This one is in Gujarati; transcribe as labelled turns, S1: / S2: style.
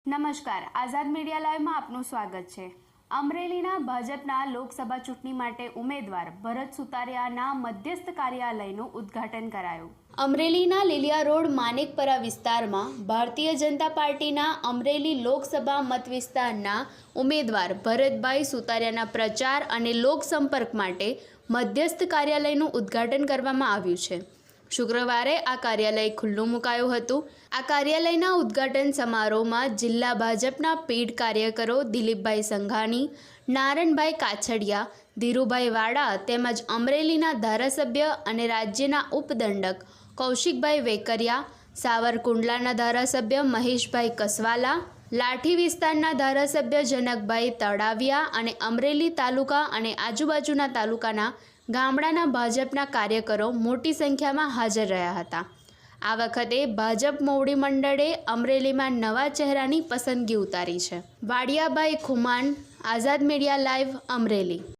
S1: નમસ્કાર, આઝાદ મીડિયા લાઈવમાં આપનું સ્વાગત છે। અમરેલીના ભાજપના લોકસભા ચૂંટણી માટે ઉમેદવાર ભરત સુતારિયાના મધ્યસ્થ કાર્યાલયનું ઉદ્ઘાટન કરાયું। અમરેલીના લીલિયા રોડ માનેકપરા વિસ્તારમાં ભારતીય જનતા પાર્ટીના અમરેલી લોકસભા મત વિસ્તારના ઉમેદવાર ભરતભાઈ સુતારિયાના પ્રચાર અને લોકસંપર્ક માટે મધ્યસ્થ કાર્યાલયનું ઉદ્ઘાટન કરવામાં આવ્યું છે। શુક્રવારે આ કાર્યાલય ખુલ્લું મુકાયું હતું। આ કાર્યાલયના ઉદ્ઘાટન સમારોહમાં જિલ્લા ભાજપના પીઢ કાર્યકરો દિલીપભાઈ સંઘાણી, નારણભાઈ કાછડિયા, ધીરુભાઈ વાડા તેમજ અમરેલીના ધારાસભ્ય અને રાજ્યના ઉપદંડક કૌશિકભાઈ વેકરિયા, સાવરકુંડલાના ધારાસભ્ય મહેશભાઈ કસવાલા, લાઠી વિસ્તારના ધારાસભ્ય જનકભાઈ તળાવિયા અને અમરેલી તાલુકા અને આજુબાજુના તાલુકાના ગામડાના ભાજપના કાર્યકરો મોટી સંખ્યામાં હાજર રહ્યા હતા। આ વખતે ભાજપ મોવડી મંડળે અમરેલીમાં નવા ચહેરાની પસંદગી ઉતારી છે। વાડિયાભાઈ ખુમાન, આઝાદ મીડિયા લાઈવ, અમરેલી।